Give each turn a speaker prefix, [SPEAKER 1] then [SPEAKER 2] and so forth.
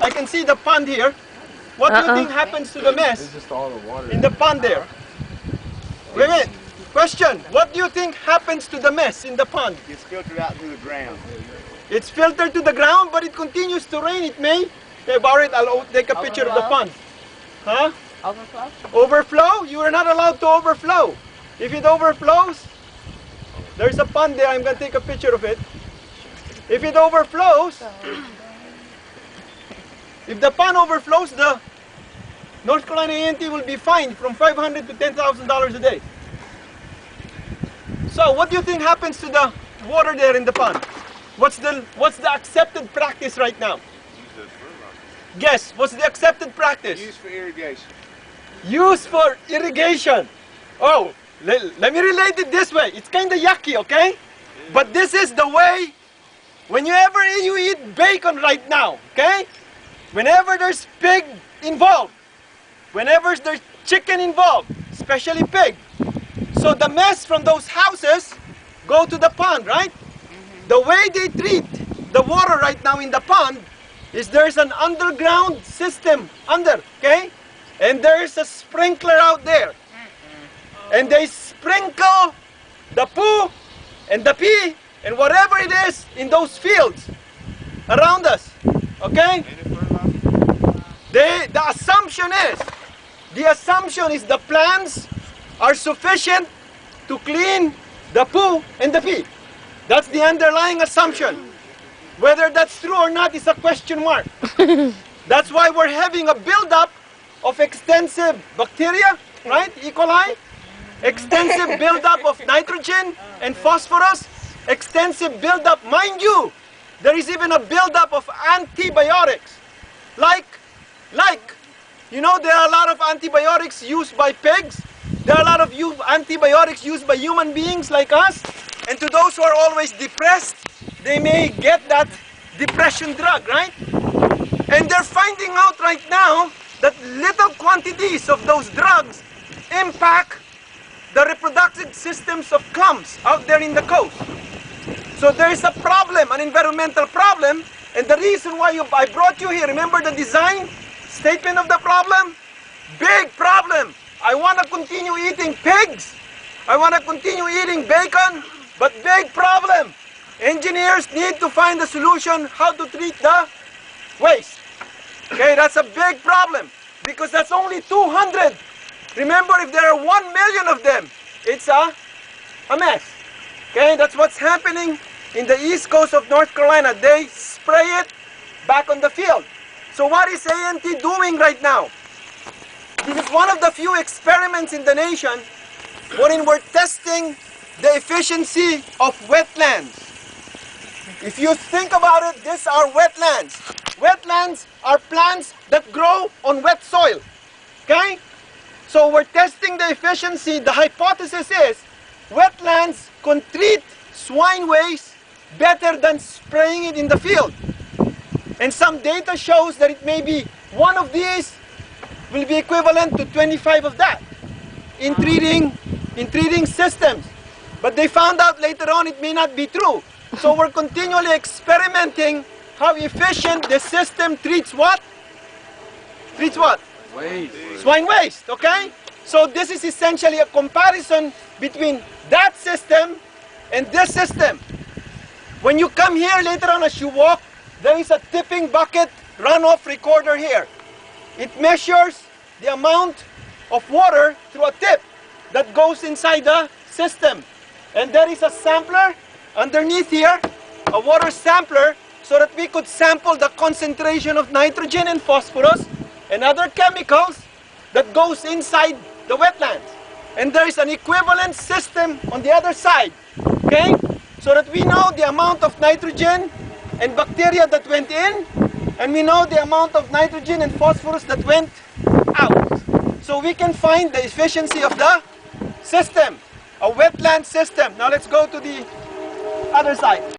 [SPEAKER 1] I can see the pond here. What do you think happens to the mess
[SPEAKER 2] It's just all the water
[SPEAKER 1] in the pond there? Wait a minute. Question. What do you think happens to the mess in the pond?
[SPEAKER 3] It's filtered out to the ground.
[SPEAKER 1] It's filtered to the ground, but it continues to rain. It may. Okay, Barret, I'll take a picture of the pond. Huh?
[SPEAKER 4] Overflow?
[SPEAKER 1] Overflow? You are not allowed to overflow. If it overflows, there's a pond there. I'm going to take a picture of it. If it overflows, if the pond overflows, the North Carolina A&T will be fined from $500 to $10,000 a day. So what do you think happens to the water there in the pond? What's the accepted practice right now? Guess, what's the accepted practice?
[SPEAKER 3] Used for irrigation.
[SPEAKER 1] Used for irrigation. Oh, let me relate it this way. It's kind of yucky, okay? But this is the way, whenever you eat bacon right now, okay? Whenever there's pig involved, whenever there's chicken involved, especially pig, so the mess from those houses go to the pond, right? The way they treat the water right now in the pond is there's an underground system under, okay? And there's a sprinkler out there. And they sprinkle the poo and the pee and whatever it is in those fields around us, okay? The assumption is the plants are sufficient to clean the poo and the pee. That's the underlying assumption. Whether that's true or not is a question mark. That's why we're having a buildup of extensive bacteria, right? E. coli. Extensive buildup of nitrogen and phosphorus. Extensive buildup, mind you, there is even a buildup of antibiotics. Like, you know, there are a lot of antibiotics used by pigs. There are a lot of antibiotics used by human beings like us. And to those who are always depressed, they may get that depression drug, right? And they're finding out right now that little quantities of those drugs impact the reproductive systems of clams out there in the coast. So there is a problem, an environmental problem, and the reason why I brought you here, remember the design statement of the problem? Big problem. I want to continue eating pigs. I want to continue eating bacon, but big problem. Engineers need to find a solution how to treat the waste. Okay, that's a big problem because that's only 200. Remember, if there are 1 million of them, it's a mess. Okay, that's what's happening in the east coast of North Carolina. They spray it back on the field. So what is A&T doing right now? This is one of the few experiments in the nation wherein we're testing the efficiency of wetlands. If you think about it, these are wetlands. Wetlands are plants that grow on wet soil. Okay? So we're testing the efficiency. The hypothesis is wetlands can treat swine waste better than spraying it in the field. And some data shows that it may be one of these will be equivalent to 25 of that in treating systems. But they found out later on it may not be true. So we're continually experimenting how efficient the system treats what? Treats what?
[SPEAKER 2] waste.
[SPEAKER 1] Swine waste, okay? So this is essentially a comparison between that system and this system. When you come here later on as you walk, there is a tipping bucket runoff recorder here. It measures the amount of water through a tip that goes inside the system. And there is a sampler underneath here, a water sampler, so that we could sample the concentration of nitrogen and phosphorus and other chemicals that goes inside the wetlands. And there is an equivalent system on the other side, okay? So that we know the amount of nitrogen and bacteria that went in, and we know the amount of nitrogen and phosphorus that went out. So we can find the efficiency of the system, a wetland system. Now let's go to the other side.